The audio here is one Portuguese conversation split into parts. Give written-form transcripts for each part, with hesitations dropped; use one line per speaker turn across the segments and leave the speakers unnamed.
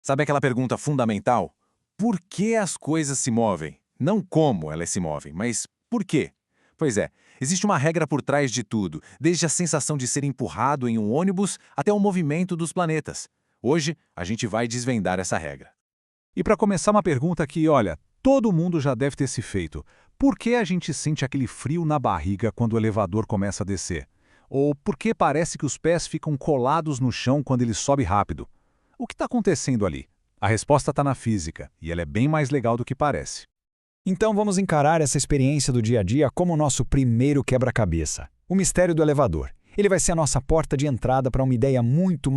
Sabe aquela pergunta fundamental? Por que as coisas se movem? Não como elas se movem, mas por quê? Pois é, existe uma regra por trás de tudo, desde a sensação de ser empurrado em um ônibus até o movimento dos planetas. Hoje, a gente vai desvendar essa regra.
E para começar uma pergunta que, olha, todo mundo já deve ter se feito. Por que a gente sente aquele frio na barriga quando o elevador começa a descer? Ou por que parece que os pés ficam colados no chão quando ele sobe rápido? O que está acontecendo ali? A resposta está na física, e ela é bem mais legal do que parece.
Então vamos encarar essa experiência do dia a dia como o nosso primeiro quebra-cabeça. O mistério do elevador. Ele vai ser a nossa porta de entrada para uma ideia muito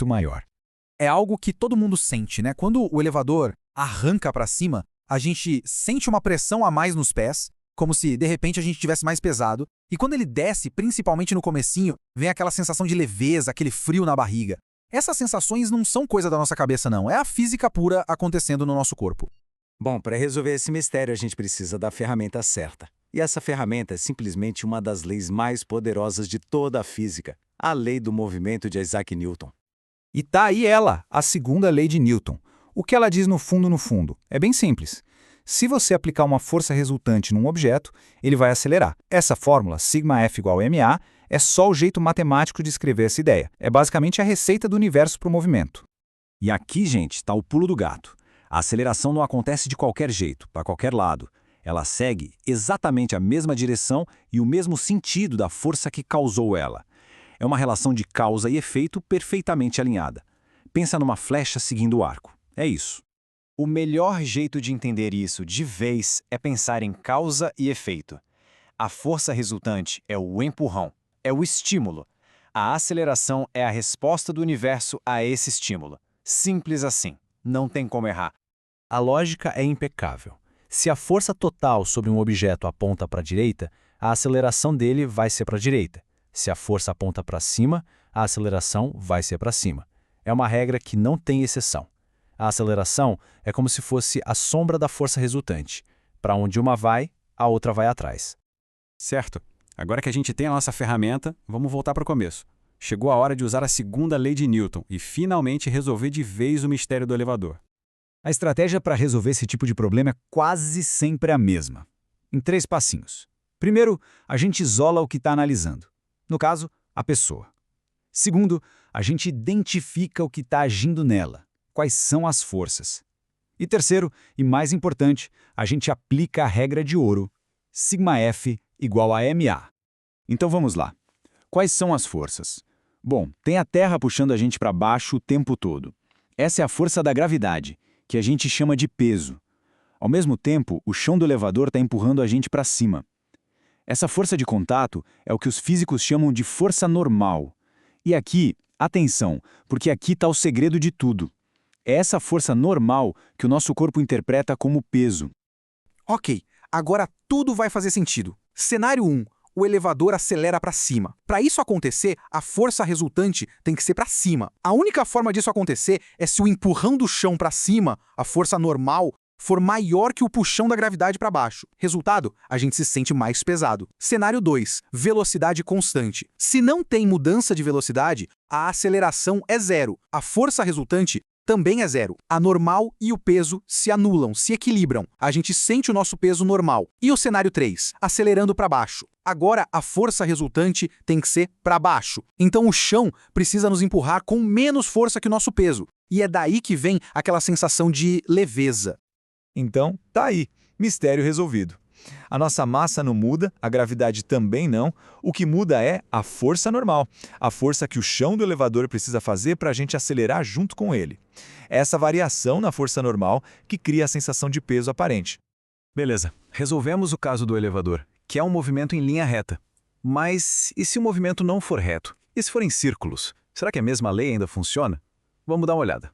maior.
É algo que todo mundo sente, né? Quando o elevador arranca para cima, a gente sente uma pressão a mais nos pés, como se de repente a gente tivesse mais pesado. E quando ele desce, principalmente no comecinho, vem aquela sensação de leveza, aquele frio na barriga. Essas sensações não são coisa da nossa cabeça, não. É a física pura acontecendo no nosso corpo.
Bom, para resolver esse mistério, a gente precisa da ferramenta certa. E essa ferramenta é simplesmente uma das leis mais poderosas de toda a física, a lei do movimento de Isaac Newton.
E tá aí ela, a segunda lei de Newton. O que ela diz no fundo, é bem simples. Se você aplicar uma força resultante num objeto, ele vai acelerar. Essa fórmula, σF igual a ma, é só o jeito matemático de escrever essa ideia. É basicamente a receita do universo para o movimento.
E aqui, gente, está o pulo do gato. A aceleração não acontece de qualquer jeito, para qualquer lado. Ela segue exatamente a mesma direção e o mesmo sentido da força que causou ela. É uma relação de causa e efeito perfeitamente alinhada. Pensa numa flecha seguindo o arco. É isso.
O melhor jeito de entender isso de vez é pensar em causa e efeito. A força resultante é o empurrão, é o estímulo. A aceleração é a resposta do universo a esse estímulo. Simples assim. Não tem como errar.
A lógica é impecável. Se a força total sobre um objeto aponta para a direita, a aceleração dele vai ser para a direita. Se a força aponta para cima, a aceleração vai ser para cima. É uma regra que não tem exceção. A aceleração é como se fosse a sombra da força resultante. Para onde uma vai, a outra vai atrás.
Certo. Agora que a gente tem a nossa ferramenta, vamos voltar para o começo. Chegou a hora de usar a segunda lei de Newton e finalmente resolver de vez o mistério do elevador.
A estratégia para resolver esse tipo de problema é quase sempre a mesma. Em 3 passinhos. Primeiro, a gente isola o que está analisando. No caso, a pessoa. Segundo, a gente identifica o que está agindo nela. Quais são as forças. E terceiro, e mais importante, a gente aplica a regra de ouro, σF igual a ma.
Então vamos lá. Quais são as forças? Bom, tem a Terra puxando a gente para baixo o tempo todo. Essa é a força da gravidade, que a gente chama de peso. Ao mesmo tempo, o chão do elevador está empurrando a gente para cima. Essa força de contato é o que os físicos chamam de força normal. E aqui, atenção, porque aqui está o segredo de tudo. É essa força normal que o nosso corpo interpreta como peso.
Ok, agora tudo vai fazer sentido. Cenário 1. O elevador acelera para cima. Para isso acontecer, a força resultante tem que ser para cima. A única forma disso acontecer é se o empurrão do chão para cima, a força normal, for maior que o puxão da gravidade para baixo. Resultado, a gente se sente mais pesado. Cenário 2. Velocidade constante. Se não tem mudança de velocidade, a aceleração é zero. A força resultante também é zero. A normal e o peso se anulam, se equilibram. A gente sente o nosso peso normal. E o cenário 3, acelerando para baixo. Agora, a força resultante tem que ser para baixo. Então, o chão precisa nos empurrar com menos força que o nosso peso. E é daí que vem aquela sensação de leveza.
Então, tá aí. Mistério resolvido. A nossa massa não muda, a gravidade também não. O que muda é a força normal. A força que o chão do elevador precisa fazer para a gente acelerar junto com ele. É essa variação na força normal que cria a sensação de peso aparente.
Beleza, resolvemos o caso do elevador, que é um movimento em linha reta. Mas e se o movimento não for reto? E se for em círculos? Será que a mesma lei ainda funciona? Vamos dar uma olhada.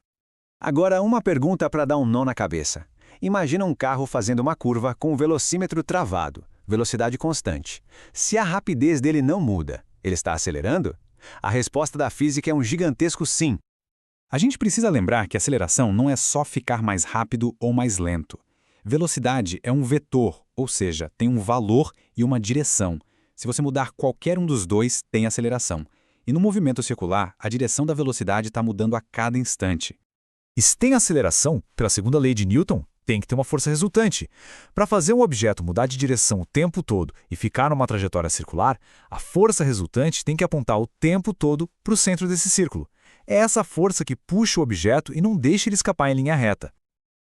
Agora, uma pergunta para dar um nó na cabeça. Imagina um carro fazendo uma curva com o velocímetro travado, velocidade constante. Se a rapidez dele não muda, ele está acelerando? A resposta da física é um gigantesco sim.
A gente precisa lembrar que aceleração não é só ficar mais rápido ou mais lento. Velocidade é um vetor, ou seja, tem um valor e uma direção. Se você mudar qualquer um dos dois, tem aceleração. E no movimento circular, a direção da velocidade está mudando a cada instante.
E se tem aceleração, pela segunda lei de Newton, tem que ter uma força resultante. Para fazer um objeto mudar de direção o tempo todo e ficar numa trajetória circular, a força resultante tem que apontar o tempo todo para o centro desse círculo. É essa força que puxa o objeto e não deixa ele escapar em linha reta.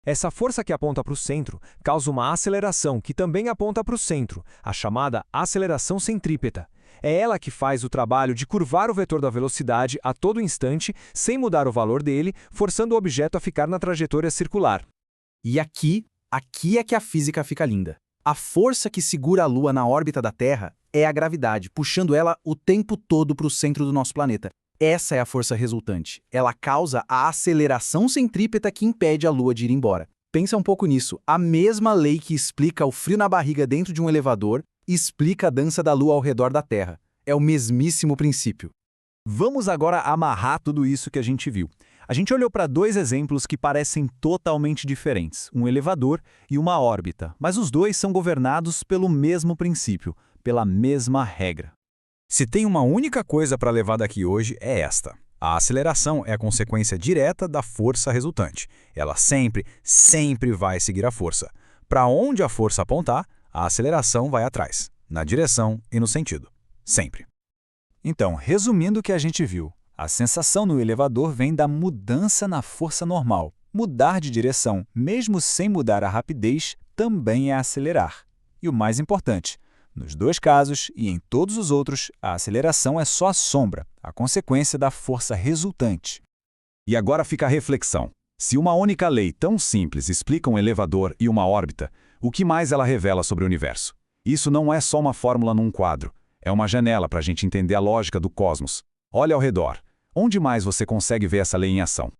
Essa força que aponta para o centro causa uma aceleração que também aponta para o centro, a chamada aceleração centrípeta. É ela que faz o trabalho de curvar o vetor da velocidade a todo instante, sem mudar o valor dele, forçando o objeto a ficar na trajetória circular.
E aqui é que a física fica linda. A força que segura a Lua na órbita da Terra é a gravidade, puxando ela o tempo todo para o centro do nosso planeta. Essa é a força resultante. Ela causa a aceleração centrípeta que impede a Lua de ir embora. Pensa um pouco nisso. A mesma lei que explica o frio na barriga dentro de um elevador explica a dança da Lua ao redor da Terra. É o mesmíssimo princípio.
Vamos agora amarrar tudo isso que a gente viu. A gente olhou para dois exemplos que parecem totalmente diferentes, um elevador e uma órbita, mas os dois são governados pelo mesmo princípio, pela mesma regra. Se tem uma única coisa para levar daqui hoje é esta. A aceleração é a consequência direta da força resultante. Ela sempre vai seguir a força. Para onde a força apontar, a aceleração vai atrás, na direção e no sentido. Sempre. Então, resumindo o que a gente viu, a sensação no elevador vem da mudança na força normal. Mudar de direção, mesmo sem mudar a rapidez, também é acelerar. E o mais importante, nos dois casos e em todos os outros, a aceleração é só a sombra, a consequência da força resultante.
E agora fica a reflexão. Se uma única lei tão simples explica um elevador e uma órbita, o que mais ela revela sobre o universo? Isso não é só uma fórmula num quadro. É uma janela para a gente entender a lógica do cosmos. Olha ao redor. Onde mais você consegue ver essa lei em ação?